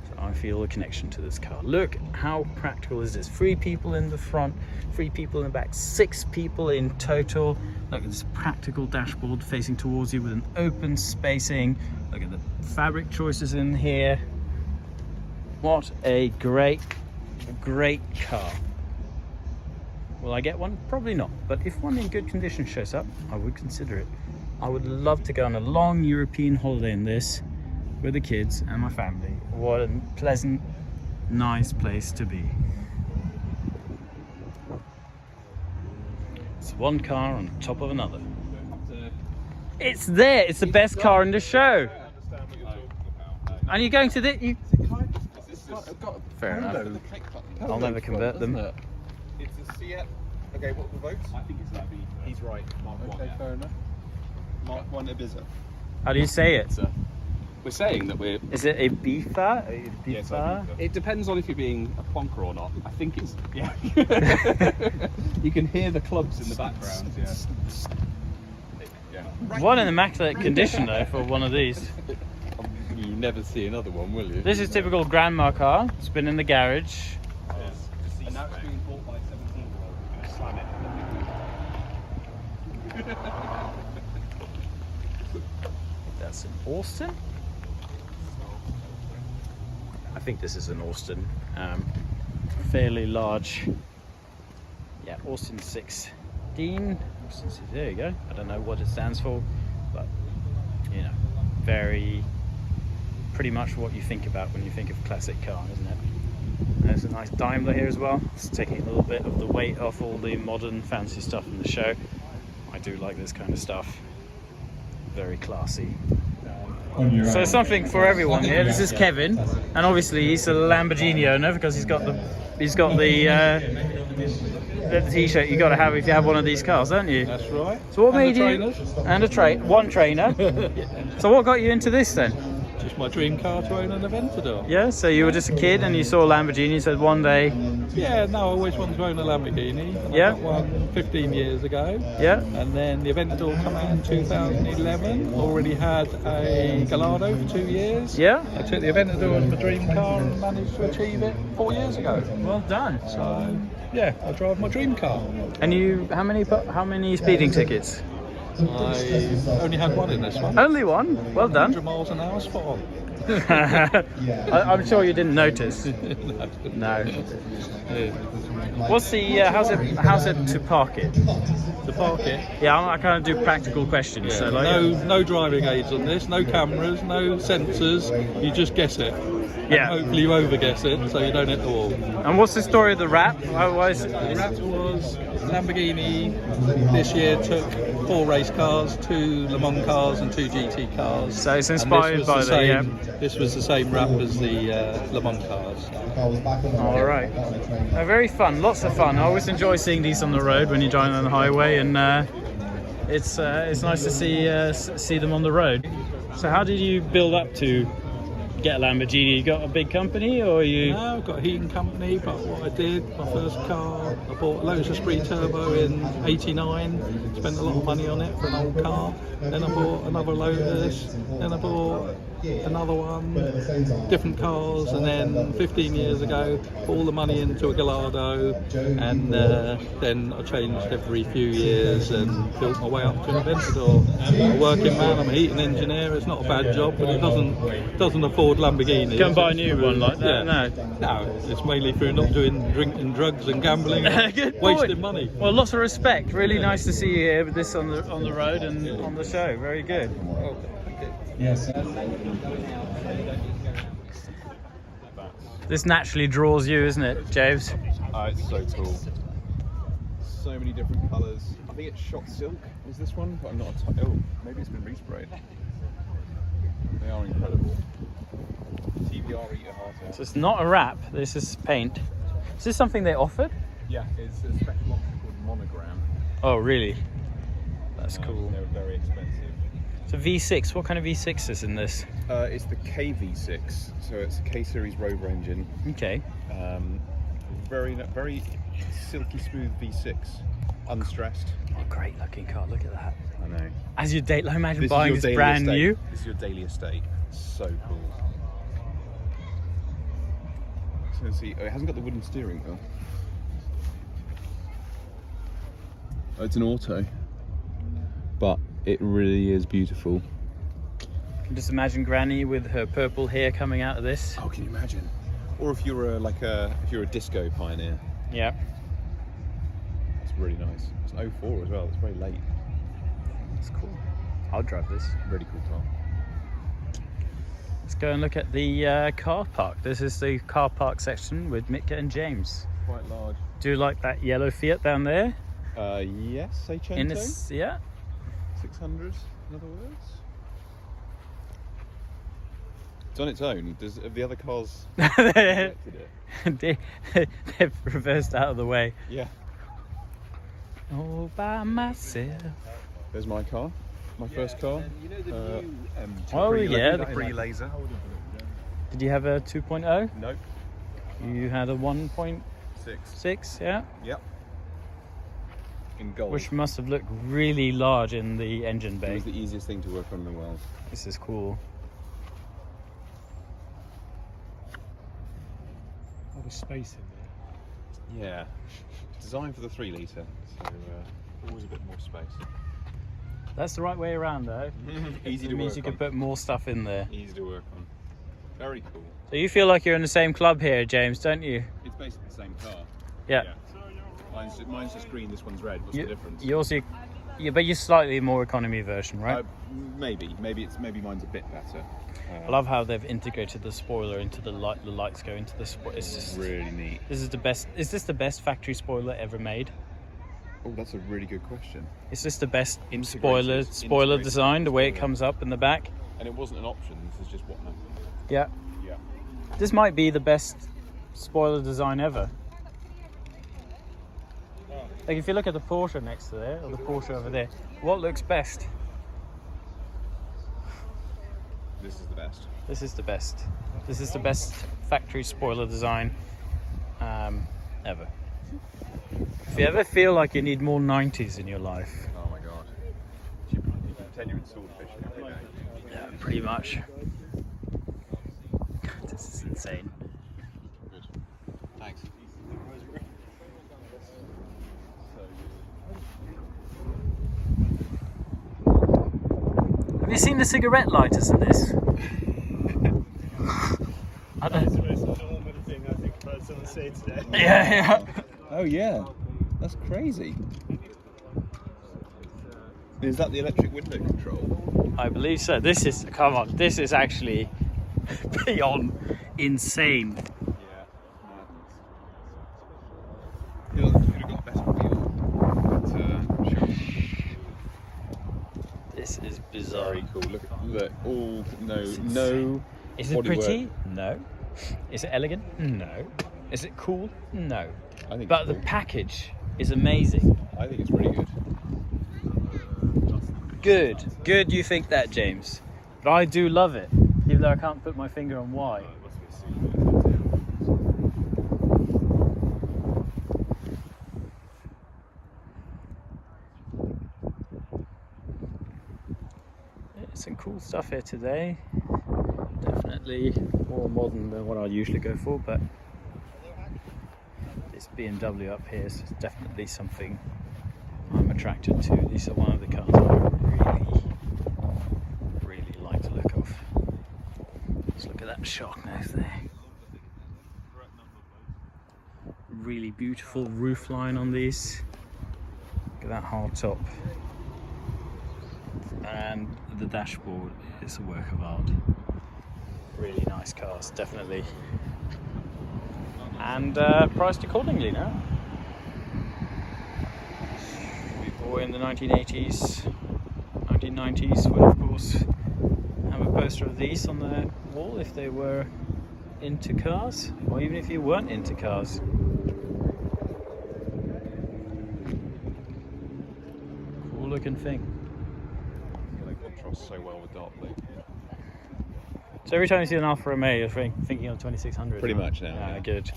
So I feel a connection to this car. Look how practical is this. 3 people in the front, 3 people in the back, 6 people in total. Look at this practical dashboard facing towards you with an open spacing. Look at the fabric choices in here. What a great car. Will I get one? Probably not. But if one in good condition shows up, I would consider it. I would love to go on a long European holiday in this with the kids and my family. What a pleasant, nice place to be. It's one car on top of another. It's there. It's the best car in the show. And you're going to the... Fair enough. I'll never convert them. It's a Fiat. Okay, what were the votes? I think it's that. He's right. Mark 1. Okay, fair enough. Mark 1 Ibiza. How do you say it? we're saying that we're. Is it a beefer? Yes, it depends on if you're being a plonker or not. I think it's yeah. You can hear the clubs in the background. Yeah. What an immaculate condition though for one of these. You never see another one, will you? This is typical grandma car. It's been in the garage. And now it's being bought by 17-year-olds. Slam it. That's an Austin. I think this is an Austin. Fairly large. Yeah, Austin 16. Austin 6, there you go. I don't know what it stands for, but you know, pretty much what you think about when you think of classic car, isn't it? There's a nice Daimler here as well. It's taking a little bit of the weight off all the modern fancy stuff in the show. I do like this kind of stuff. Very classy. So something for everyone here. This is Kevin, and obviously he's a Lamborghini owner because he's got the t-shirt you got to have if you have one of these cars, don't you? That's right. So what made you? And one trainer. So what got you into this then? Just my dream car to own an Aventador. Yeah, so you were just a kid and you saw a Lamborghini, said one day. Yeah, no, I always wanted to own a Lamborghini. And Yeah. I got one 15 years ago. Yeah. And then the Aventador came out in 2011. Already had a Gallardo for 2 years. Yeah. I took the Aventador as my dream car and managed to achieve it 4 years ago. Well done. So yeah, I drive my dream car. And you, how many speeding tickets? I only had one in this one. Only one? Well done. 100 miles an hour, spot on. I'm sure you didn't notice. No. What's the how's it to park it? To park it? Yeah, I kind of do practical questions. Yeah. So like, No driving aids on this, no cameras, no sensors. You just guess it. Yeah. And hopefully you over guess it, so you don't hit the wall. And what's the story of the wrap? Why is it? The wrap was Lamborghini this year took 4 race cars, 2 Le Mans cars, and 2 GT cars. So it's inspired by the. This was the same wrap as the Le Mans cars. All right. Very fun. Lots of fun. I always enjoy seeing these on the road when you're driving on the highway, and it's nice to see them on the road. So how did you build up to get a Lamborghini? You got a big company, or you? No, I've got a heating company, but what I did, my first car, I bought a Lotus Esprit Turbo in '89, spent a lot of money on it for an old car, then I bought another Lotus, then I bought another one, different cars, and then 15 years ago, put all the money into a Gallardo, and then I changed every few years and built my way up to an Aventador. I'm a working man, I'm a heating engineer, it's not a bad job, but it doesn't afford Lamborghini. Can't buy a new one like that, yeah. No, it's mainly through not doing drinking, drugs and gambling and wasting money. Well, lots of respect. Really nice to see you here with this on the road and on the show. Very good. Oh, thank you. Yes. This naturally draws you, isn't it, James? It's so cool. So many different colours. I think it's shot silk. Is this one? But I'm not. Oh, maybe it's been resprayed. They are incredible. TBR eat your heart out. So it's not a wrap. This is paint. Is this something they offered? Yeah, it's a special option called Monogram. Oh, really? That's cool. They're very expensive. So V6. What kind of V6 is in this? It's the KV6, so it's a K-series Rover engine. Okay. Very silky smooth V6, unstressed. Oh, great looking car. Look at that. I know. As your date, imagine This buying is this your daily brand estate. new. This is your daily estate. So cool. So let's see. Oh, it hasn't got the wooden steering wheel. Oh, it's an auto, but it really is beautiful. You can just imagine Granny with her purple hair coming out of this. Oh, can you imagine? Or if you're if you're a disco pioneer. Yeah. It's really nice. It's an 04 as well. It's very late. That's cool. I'll drive this. Really cool car. Let's go and look at the car park. This is the car park section with Mitka and James. Quite large. Do you like that yellow Fiat down there? Yes, Seicento. In this, yeah. 600, in other words. It's on its own. Have the other cars rejected it? They've reversed out of the way. Yeah. All by myself. There's my car. my first car. Oh yeah. The pre-laser. Did you have a 2.0? Nope. You had a 1.6, yeah? Yep. In gold. Which must have looked really large in the engine It bay. was the easiest thing to work on in the world. This is cool. A lot of space in there. Yeah. Designed for the 3 litre, so always a bit more space. That's the right way around though. Easy It to means work you on. can put more stuff in there. Easy to work on. Very cool. So you feel like you're in the same club here, James, don't you? It's basically the same car. Yeah. Mine's just green, this one's red. What's the difference? You also, yeah, but you're slightly more economy version, right? Maybe mine's a bit better. I love how they've integrated the spoiler into the light. The lights go into the spoiler. It's just really neat. This is the best. Is this the best factory spoiler ever made? Oh, that's a really good question. Is this the best Integrated spoiler design? The way it spoiler. comes up in the back. And it wasn't an option. This is just what happened. Yeah. Yeah. This might be the best spoiler design ever. Like if you look at the Porsche next to there, or the Porsche over there, what looks best? This is the best. This is the best. This is the best factory spoiler design ever. If you ever feel like you need more 90s in your life. Oh my god. You pretend you're in swordfish every day. Yeah, pretty much. This is insane. Good. Thanks. Have you seen the cigarette lighters in this? I don't. That's the most normal thing I think I've heard someone say today. Yeah. Oh yeah, that's crazy. Is that the electric window control? I believe so. This is, come on, this is actually beyond insane. Yeah, you could have got a better wheel. This is bizarre. Very cool. Look, all no. Is it bodywork. pretty? No. Is it elegant? No. Is it cool? No. I think. But it's the cool. package is amazing. I think it's really good. Good. You think that, James? But I do love it, even though I can't put my finger on why. Some cool stuff here today. Definitely more modern than what I usually go for, but this BMW up here is definitely something I'm attracted to. These are one of the cars I really like the look of. Let's look at that shock nose there. Really beautiful roof line on these. Look at that hard top. And the dashboard is a work of art. Really nice cars, definitely. And priced accordingly now. Before in the 1980s, 1990s would of course have a poster of these on their wall if they were into cars, or even if you weren't into cars. Cool looking thing. So well with dark blue. So every time you see an Alfa Romeo, you're thinking of 2600. Pretty right? much now. Ah, Yeah. good.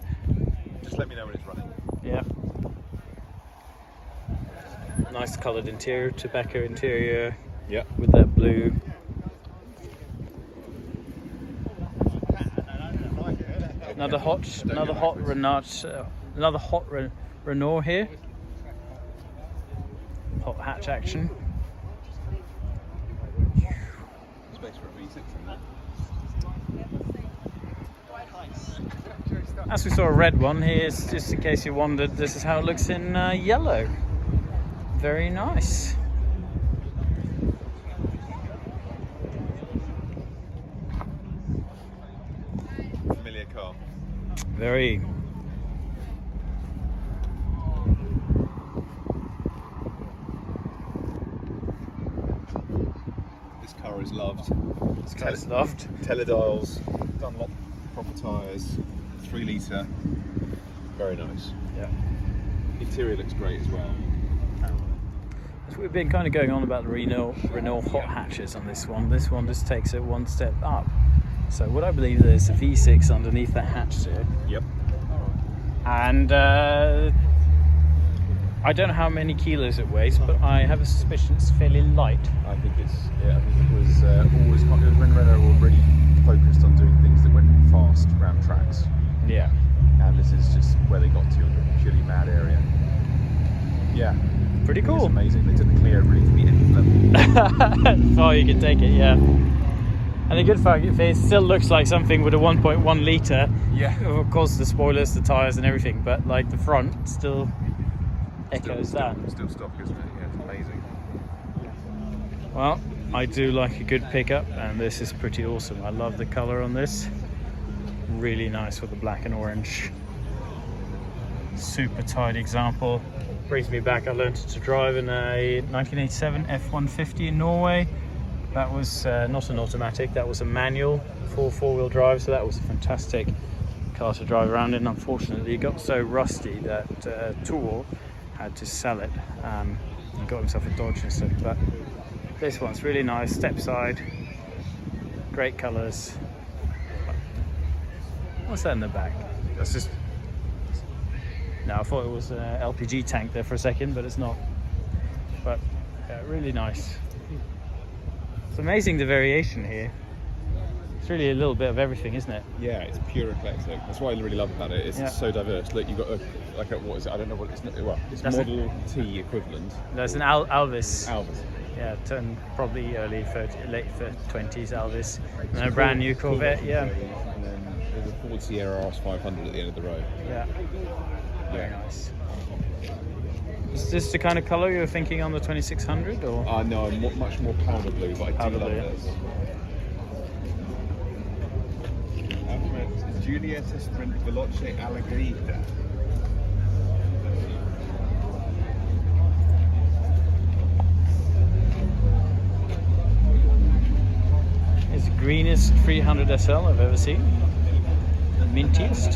Just let me know when it's running. Yeah. Nice coloured interior, tobacco interior. Yeah. With that blue. Another hot Renault here. Hot hatch action. Space for a V6 in there. As we saw a red one, here's just in case you wondered, this is how it looks in yellow. Very nice. Familiar car. Very. This car is loved. This car is loved. Teledials, Dunlop proper tyres, 3 litre. Very nice. Yeah. Interior looks great as well. So we've been kind of going on about the Renault hot hatches on this one. This one just takes it one step up. So what I believe there's a V6 underneath the hatch there. Yep. And I don't know how many kilos it weighs, but I have a suspicion it's fairly light. I think it was always when Renault were really focused on doing things that went fast around tracks. Yeah. And this is just where they got to, a purely mad area. Yeah. Pretty It's cool. amazing. They took the Clio really to the end level. Far you can take it, yeah. And the good fact is it still looks like something with a 1.1 litre. Yeah. Of course the spoilers, the tyres and everything, but like the front still echoes that. Still stock, isn't it? Yeah, it's amazing. Well, I do like a good pickup, and this is pretty awesome. I love the colour on this. Really nice with the black and orange. Super tight example. Brings me back, I learned to drive in a 1987 F-150 in Norway. That was not an automatic, that was a manual, full four-wheel drive, so that was a fantastic car to drive around in. Unfortunately, it got so rusty that Tor had to sell it. He got himself a Dodge instead, but this one's really nice, step side, great colours. What's that in the back? That's just... No, I thought it was an LPG tank there for a second, but it's not. But yeah, really nice. It's amazing the variation here. It's really a little bit of everything, isn't it? Yeah, it's pure eclectic. That's what I really love about it. It's so diverse. Look, you've got what is it? I don't know what it's. Well, it's That's Model T equivalent. There's an Alvis. Alvis. Yeah, turned probably late 20s Alvis. And a brand new Corvette, yeah. And then there's a Ford Sierra RS500 at the end of the road. Yeah. Very Yeah. nice. Is this the kind of colour you were thinking on the 2600 or? No, much more powder blue, but I Powder do love blue. this. Giulietta Sprint Veloce Allegorita. It's the greenest 300 SL I've ever seen. The mintiest.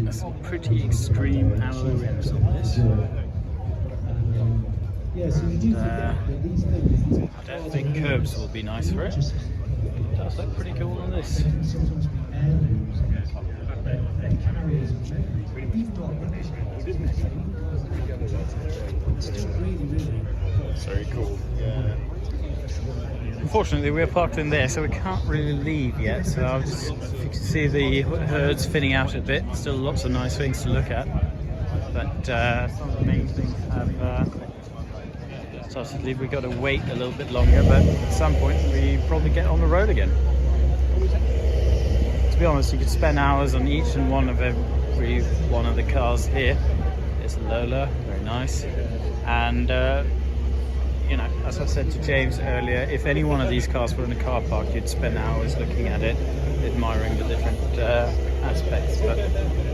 There's some pretty extreme alloy rims on this. And, I don't think curbs will be nice for it. It does look pretty cool on this. It's very cool. Yeah. Unfortunately, we're parked in there, so we can't really leave yet. So I'll just, if you can see the herds thinning out a bit. Still lots of nice things to look at, but some of the main things have started to leave. We've got to wait a little bit longer, but at some point we probably get on the road again. To be honest, you could spend hours on each and one of every one of the cars here. There's a Lola, very nice, and you know, as I said to James earlier, if any one of these cars were in a car park, you'd spend hours looking at it, admiring the different aspects. But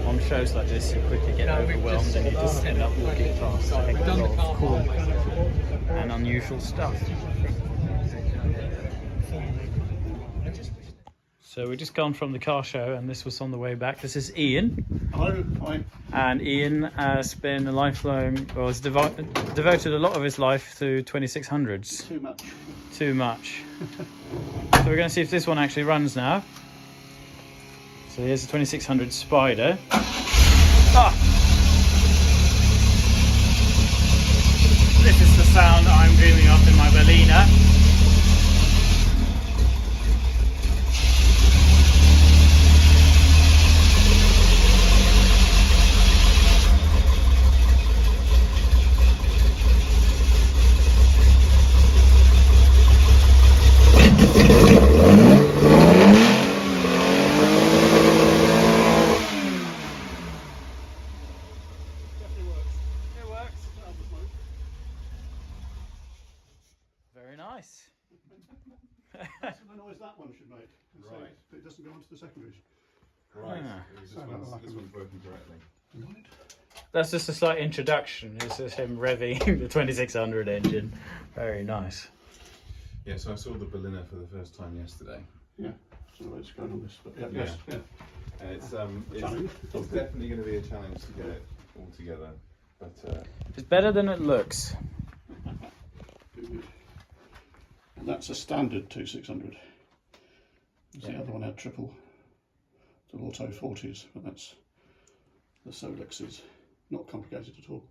on shows like this, you quickly get overwhelmed and you just end up walking past a heck of a lot of cool and unusual stuff. So we've just gone from the car show, and this was on the way back. This is Ian. Hello, hi. And Ian has been a lifelong, well, has devoted a lot of his life to 2600s. Too much. Too much. So we're going to see if this one actually runs now. So here's the 2600 Spider. Ah! This is the sound I'm dreaming of in my Berliner. Very nice. That's the noise that one should make. Right. But it doesn't go onto the secondaries. Right. Ah. This one's working correctly. Right. That's just a slight introduction. This is him revving the 2600 engine. Very nice. Yeah, so I saw the Berliner for the first time yesterday. Yeah. don't know what's going on this, but yeah, yes, yeah. And it's definitely going to be a challenge to get it all together. But It's better than it looks. And that's a standard 2600. The other one had triple auto 40s, but that's the Solex is not complicated at all.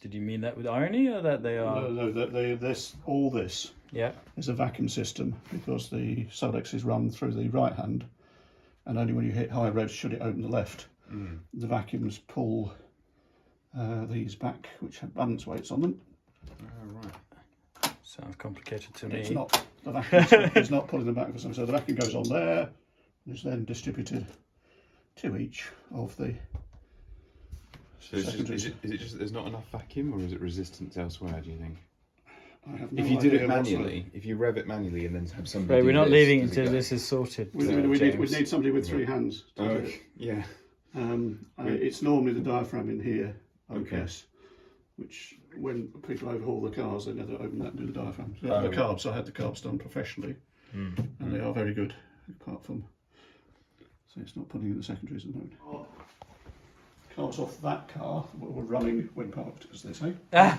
Did you mean that with irony, or that they are? No, all this Yeah. is a vacuum system, because the Solex is run through the right hand, and only when you hit high revs should it open the left. The vacuums pull these back, which have balance weights on them. Right. Sounds complicated to me. It's not. The vacuum is not pulling them back for some. So the vacuum goes on there, and is then distributed to each of the. So is it just that there's not enough vacuum, or is it resistance elsewhere, do you think? I have no if you did idea it manually, whatsoever. if you rev it manually and then have somebody. Right, we're not leaving does it until go? this is sorted. We need somebody with three hands to do it. Yeah. It's normally the diaphragm in here, I guess, which when people overhaul the cars, they never open that and do the diaphragm. So the carbs, I had the carbs done professionally, and they are very good, apart from, so it's not putting in the secondaries at the moment. Cars off that car were running when parked, as they say.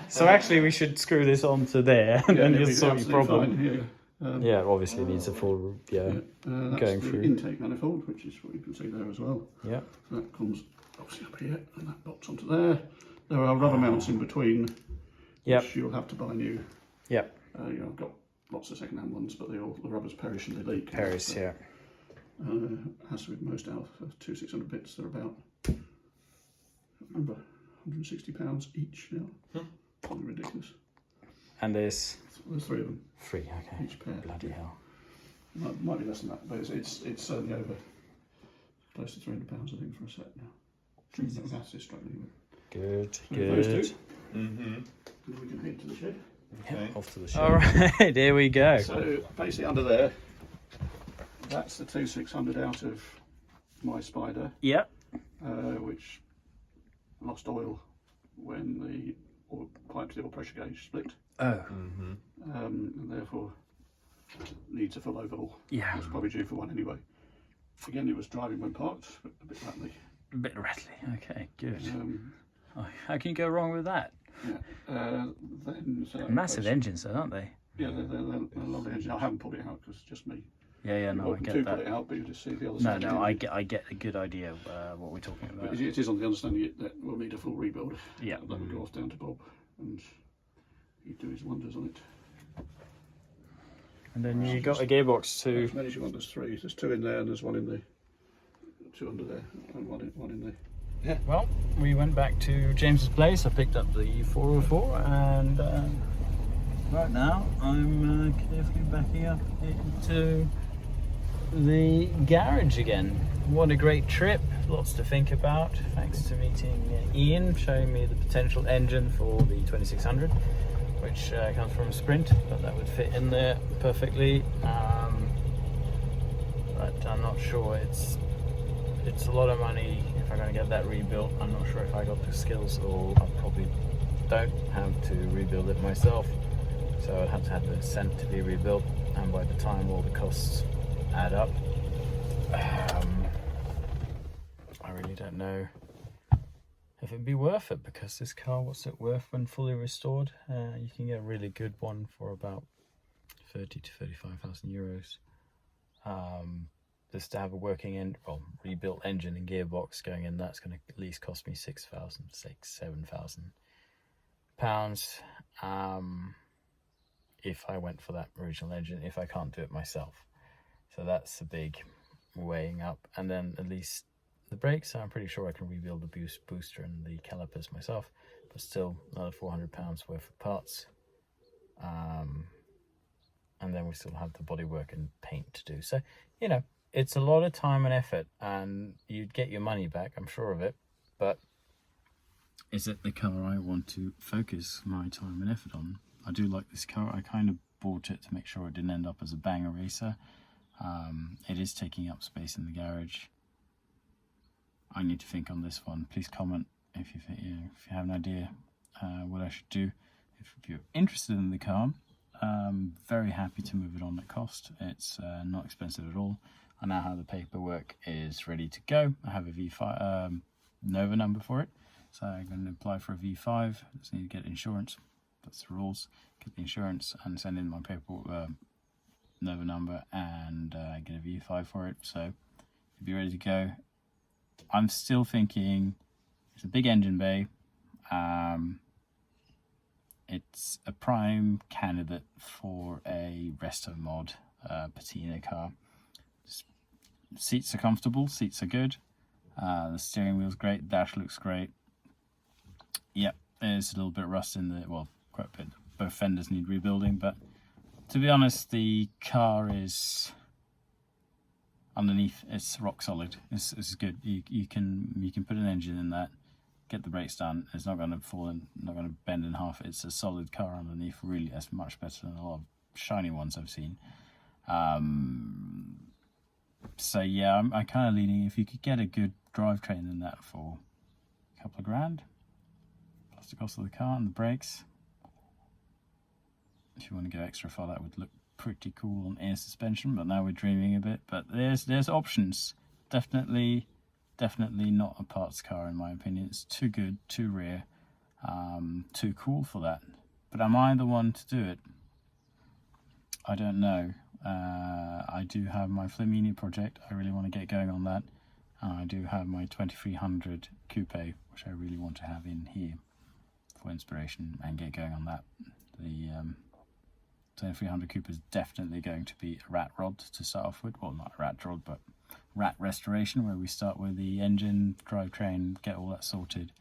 So actually we should screw this on to there, and then you'll solve your problem. Fine, Yeah, obviously it needs a full, that's going the through. intake manifold, which is what you can see there as well. Yeah. So that comes obviously up here, and that bolts onto there. There are rubber mounts in between, which you'll have to buy new. Yep. I've got lots of second-hand ones, but the rubbers perish and they leak. Paris, yeah. As with most Alfa 2600 bits, they're about, I remember, £160 each now. Probably ridiculous. And there's three of them. Three, okay. Each pair. Bloody hell. Might be less than that, but it's certainly over close to £300, I think, for a set now. That's is struggling with. Good, Those good. two. And we can head to the shed. Okay. Off to the shed. All right, here we go. So basically under there, that's the 2600 out of my Spider. Yep. Which lost oil when the pipe to the oil pressure gauge split. Oh. And therefore needs a full overhaul. Yeah. It's probably due for one anyway. Again, it was driving when parked, but a bit rattly. A bit rattly. Okay, good. How can you go wrong with that? Yeah. Massive engines, though, aren't they? Yeah, they're lovely engines. I haven't pulled it out because it's just me. Yeah, no, I get to that. put it out, but you just see the other No, side. no, I get a good idea of what we're talking about. But it is on the understanding that we'll need a full rebuild. Yeah. That will go off down to Bob, and he'd do his wonders on it. And then you got a gearbox too. As many as you want, there's three. There's two in there, and there's one in the, two under there, and one in there. Yeah. Well, we went back to James's place. I picked up the 404, and right now I'm carefully backing up into the garage again. What a great trip! Lots to think about. Thanks to meeting Ian, showing me the potential engine for the 2600, which comes from Sprint, but that would fit in there perfectly. But I'm not sure. It's a lot of money if I'm going to get that rebuilt. I'm not sure if I got the skills, or I probably don't have to rebuild it myself. So I'd have to have the cent to be rebuilt, and by the time all the costs add up, I really don't know if it'd be worth it, because this car, what's it worth when fully restored? You can get a really good one for about 30 to 35,000 euros. Just to have a working rebuilt engine and gearbox going in, that's going to at least cost me 6,000, 7,000 pounds. If I went for that original engine, if I can't do it myself. So that's a big weighing up. And then at least the brakes, I'm pretty sure I can rebuild the booster and the calipers myself, but still another £400 worth of parts. And then we still have the bodywork and paint to do. So, you know, it's a lot of time and effort, and you'd get your money back, I'm sure of it. But is it the car I want to focus my time and effort on? I do like this car. I kind of bought it to make sure it didn't end up as a banger racer. It is taking up space in the garage. I need to think on this one. Please comment if you have an idea what I should do. If you're interested in the car, Very happy to move it on at cost. It's not expensive at all. I now have the paperwork is ready to go. I have a V5 Nova number for it, so I'm going to apply for a V5. Just need to get insurance. That's the rules. Get the insurance and send in my paperwork, Nova number, and get a V5 for it. So it'll be ready to go. I'm still thinking it's a big engine bay. It's a prime candidate for a resto mod patina car. Seats are comfortable, seats are good, the steering wheel's great, dash looks great. Yep, there's a little bit of rust in the, well, quite a bit. Both fenders need rebuilding, but to be honest, the car is underneath, it's rock solid. It's good. You can put an engine in that, get the brakes done. It's not going to fall and not going to bend in half. It's a solid car underneath. Really, that's much better than a lot of shiny ones I've seen. So yeah, I'm kind of leaning, if you could get a good drivetrain in that for a couple of grand, plus the cost of the car and the brakes. If you want to go extra far, that would look pretty cool on air suspension, but now we're dreaming a bit. But there's options. Definitely not a parts car in my opinion. It's too good, too rare, too cool for that. But am I the one to do it? I don't know. I do have my Flaminia project. I really want to get going on that. I do have my 2300 coupe, which I really want to have in here for inspiration and get going on that. The 2300 coupe is definitely going to be a rat rod to start off with. Well, not a rat rod, but rat restoration, where we start with the engine, drivetrain, get all that sorted,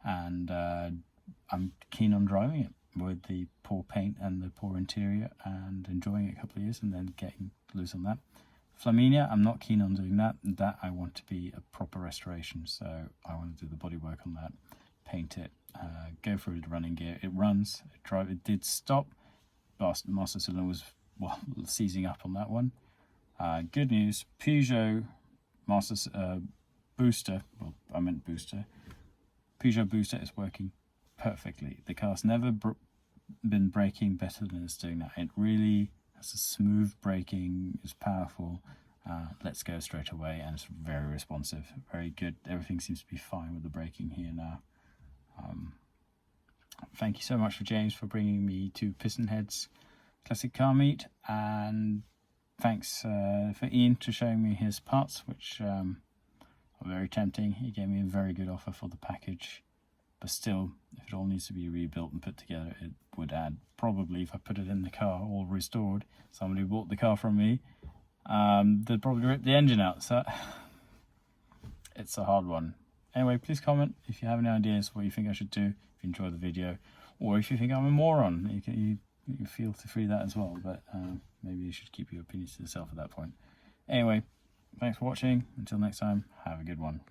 and I'm keen on driving it with the poor paint and the poor interior and enjoying it a couple of years and then getting loose on that. Flaminia, I'm not keen on doing that. That I want to be a proper restoration, so I want to do the bodywork on that, paint it, go through the running gear. It runs, it did stop. Master cylinder was, well, seizing up on that one. Good news, Peugeot Master Booster, well, I meant Booster. Peugeot Booster is working perfectly. The car's never been braking better than it's doing now. It really has a smooth braking, it's powerful, lets go straight away, and it's very responsive, very good. Everything seems to be fine with the braking here now. Thank you so much for James for bringing me to Pistonheads Classic Car Meet, and thanks for Ian to showing me his parts, which are very tempting. He gave me a very good offer for the package, but still, if it all needs to be rebuilt and put together, it would add, probably if I put it in the car all restored, somebody bought the car from me, they'd probably rip the engine out, so it's a hard one. Anyway, please comment if you have any ideas what you think I should do, if you enjoy the video, or if you think I'm a moron. You feel free that as well, but maybe you should keep your opinions to yourself at that point. Anyway, thanks for watching. Until next time, have a good one.